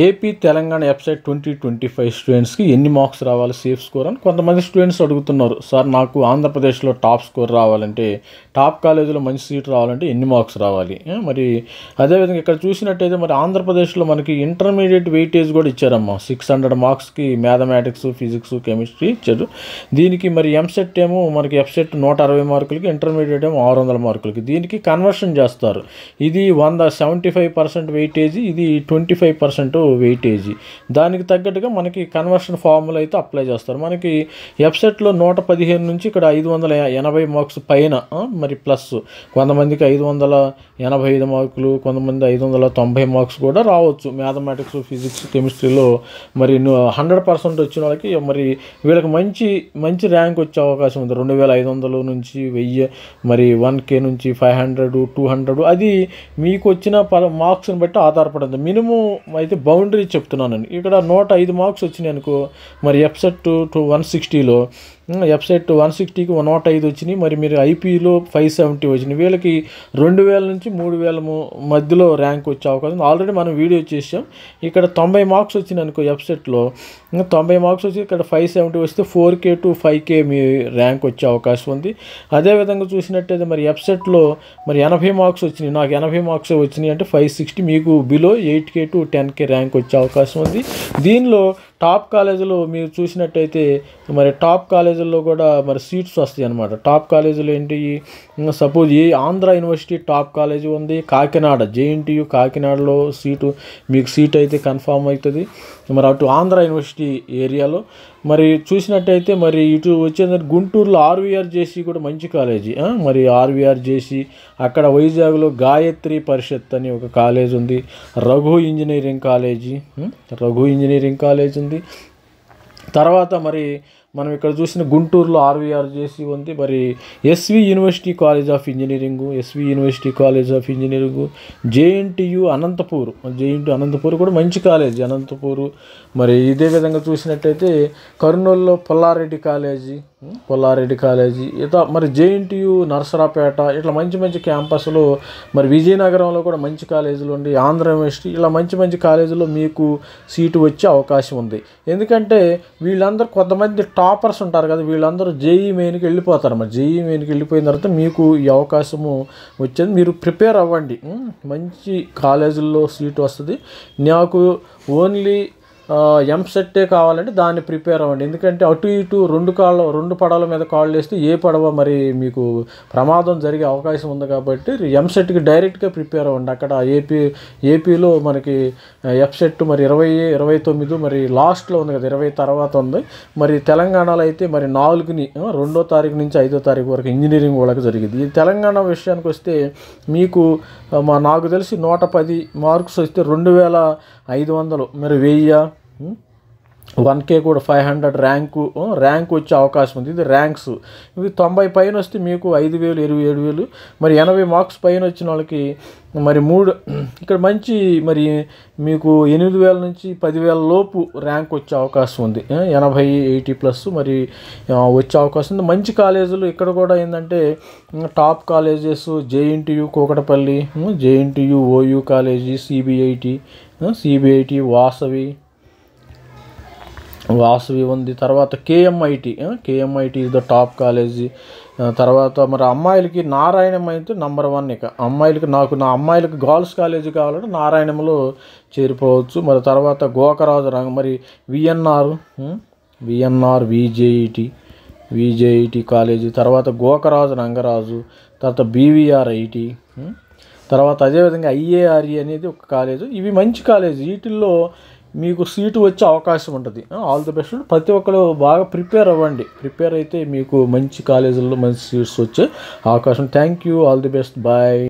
AP Telangana website 2025 స్టూడెంట్స్కి ఎన్ని marks రావాలి సేఫ్ స్కోర్ అని కొంతమంది స్టూడెంట్స్ అడుగుతున్నారు. సార్ నాకు ఆంధ్రప్రదేశ్లో టాప్ స్కోర్ రావాలంటే, టాప్ కాలేజీలో మంచి సీట్ రావాలంటే ఎన్ని మార్క్స్ రావాలి? మరి అదేవిధంగా ఇక్కడ చూసినట్టయితే మరి ఆంధ్రప్రదేశ్లో మనకి ఇంటర్మీడియట్ వెయిటేజ్ కూడా ఇచ్చారమ్మా. 600 మార్క్స్కి మ్యాథమెటిక్స్, ఫిజిక్స్, కెమిస్ట్రీ ఇచ్చారు. దీనికి మరి ఎంసెట్ ఏమో మనకి ఎఫ్సెట్ 160 మార్కులకి, ఇంటర్మీడియట్ ఏమో 600 మార్కులకి. దీనికి కన్వర్షన్ చేస్తారు. ఇది 75% వెయిటేజీ, ఇది 25% వెయిటేజీ. దానికి తగ్గట్టుగా మనకి కన్వర్షన్ ఫార్ములా అయితే అప్లై చేస్తారు. మనకి వెబ్సైట్లో 115 నుంచి ఇక్కడ 580 మార్క్స్ పైన మరి ప్లస్ కొంతమందికి 585 మార్కులు, కొంతమంది 590 మార్క్స్ కూడా రావచ్చు. మ్యాథమెటిక్స్, ఫిజిక్స్, కెమిస్ట్రీలో మరి 100% వచ్చిన వాళ్ళకి మరి వీళ్ళకి మంచి ర్యాంక్ వచ్చే అవకాశం ఉంది. 2500 నుంచి 1000, మరి 1K నుంచి 500, 200 అది మీకు వచ్చిన మార్క్స్ని బట్టి ఆధారపడింది. మినిమం అయితే బౌండరీ చెప్తున్నానండి. ఇక్కడ 105 మార్క్స్ వచ్చినాయి అనుకో, మరి ఎఫ్సెట్ 160లో వెబ్సైట్ 160కి 105 వచ్చినాయి. మరి మీరు ఐపీలో 570 వచ్చినాయి. వీళ్ళకి 2000 నుంచి 3000 మధ్యలో ర్యాంక్ వచ్చే అవకాశం. ఆల్రెడీ మనం వీడియో చేసాం. ఇక్కడ 90 మార్క్స్ వచ్చినాయి అనుకో వెబ్సైట్లో, 90 మార్క్స్ వచ్చి ఇక్కడ 570 వస్తే 4K to 5K me rank వచ్చే అవకాశం ఉంది. అదేవిధంగా చూసినట్టయితే మరి వెబ్సైట్లో మరి 80 మార్క్స్ వచ్చినాయి, నాకు 80 మార్క్స్ వచ్చినాయి అంటే 560, మీకు below 8K to 10K rank వచ్చే అవకాశం ఉంది. దీనిలో టాప్ కాలేజీలో మీరు చూసినట్టయితే మరి టాప్ కాలేజీల్లో కూడా మరి సీట్స్ వస్తాయి అన్నమాట. టాప్ కాలేజీలు ఏంటి, suppose Andhra university top college ఉంది, కాకినాడ JNTU కాకినాడలో మీకు సీట్ అయితే కన్ఫామ్ అవుతుంది. మరి అటు ఆంధ్ర యూనివర్సిటీ ఏరియాలో మరి చూసినట్టయితే మరి ఇటు వచ్చేందుకు గుంటూరులో RVRJC కూడా మంచి కాలేజీ. మరి RVRJC, అక్కడ వైజాగ్లో గాయత్రి పరిషత్ అని ఒక కాలేజ్ ఉంది. రఘు ఇంజనీరింగ్ కాలేజ్ ఉంది. తర్వాత మరి మనం ఇక్కడ చూసిన గుంటూరులో RVRJC ఉంది. మరి SV university college of engineering, JNTU Anantapur కూడా మంచి కాలేజీ. అనంతపూర్ మరి ఇదే విధంగా చూసినట్టయితే కర్నూలులో పుల్లారెడ్డి కాలేజీ ఇట్లా మరి JNTU నరసరాపేట, ఇట్లా మంచి క్యాంపస్లో మరి విజయనగరంలో కూడా మంచి కాలేజీలు ఉండి, ఆంధ్ర యూనివర్సిటీ ఇలా మంచి కాలేజీలో మీకు సీటు వచ్చే అవకాశం ఉంది. ఎందుకంటే వీళ్ళందరూ కొంతమంది టాపర్స్ ఉంటారు కదా, వీళ్ళందరూ JEE మెయిన్కి వెళ్ళిపోతారు. మరి JEE మెయిన్కి వెళ్ళిపోయిన తర్వాత మీకు ఈ అవకాశము వచ్చేది. మీరు ప్రిపేర్ అవ్వండి, మంచి కాలేజీల్లో సీటు వస్తుంది. నాకు ఓన్లీ ఎంసెట్టే కావాలంటే దాన్ని ప్రిపేర్ అవ్వండి. ఎందుకంటే అటు ఇటు రెండు పడవల మీద కాళ్ళు వేస్తే ఏ పడవ మరి మీకు ప్రమాదం జరిగే అవకాశం ఉంది. కాబట్టి ఎంసెట్కి డైరెక్ట్గా ప్రిపేర్ అవ్వండి. అక్కడ ఏపీలో మనకి ఎఫ్సెట్ మరి 29 మరి లాస్ట్లో ఉంది కదా, 20 తర్వాత ఉంది. మరి తెలంగాణలో అయితే మరి 4ని 2వ తారీఖు నుంచి 5వ తారీఖు వరకు ఇంజనీరింగ్ వాళ్ళకి జరిగింది. ఈ తెలంగాణ విషయానికి వస్తే మీకు నాకు తెలిసి 110 మార్క్స్ వస్తే 2500 మరి 1000, 1K కూడా 500 ర్యాంక్ వచ్చే అవకాశం ఉంది. ఇది ర్యాంక్స్. ఇవి 90 పైన వస్తే మీకు 5000, 27,000. మరి 80 మార్క్స్ పైన వచ్చిన వాళ్ళకి మరి ఇక్కడ మంచి మరి మీకు 8,000 నుంచి 10,000 లోపు ర్యాంక్ వచ్చే అవకాశం ఉంది. 80, 80+ మరి వచ్చే అవకాశం ఉంది. మంచి కాలేజీలు ఇక్కడ కూడా ఏంటంటే top colleges JNTU Kukatpally, JNTU OU college, CBIT Vasavi ఉంది. తర్వాత KMIT is the top college. తర్వాత మరి అమ్మాయిలకి నారాయణం అయితే నెంబర్ 1. ఇక నా అమ్మాయిలకి గర్ల్స్ కాలేజీ కావాలంటే నారాయణంలో చేరిపోవచ్చు. మరి తర్వాత గోకరాజు మరి VNR VJIT కాలేజీ, తర్వాత గోకరాజు రంగరాజు, తర్వాత BVR-IT, తర్వాత అదేవిధంగా IARE అనేది ఒక కాలేజీ. ఇవి మంచి కాలేజీ, వీటిల్లో మీకు సీటు వచ్చే అవకాశం ఉంటుంది. All the best. ప్రతి ఒక్కరు బాగా ప్రిపేర్ అవ్వండి. ప్రిపేర్ అయితే మీకు మంచి కాలేజీల్లో మంచి సీట్స్ వచ్చే అవకాశం. Thank you. All the best. Bye.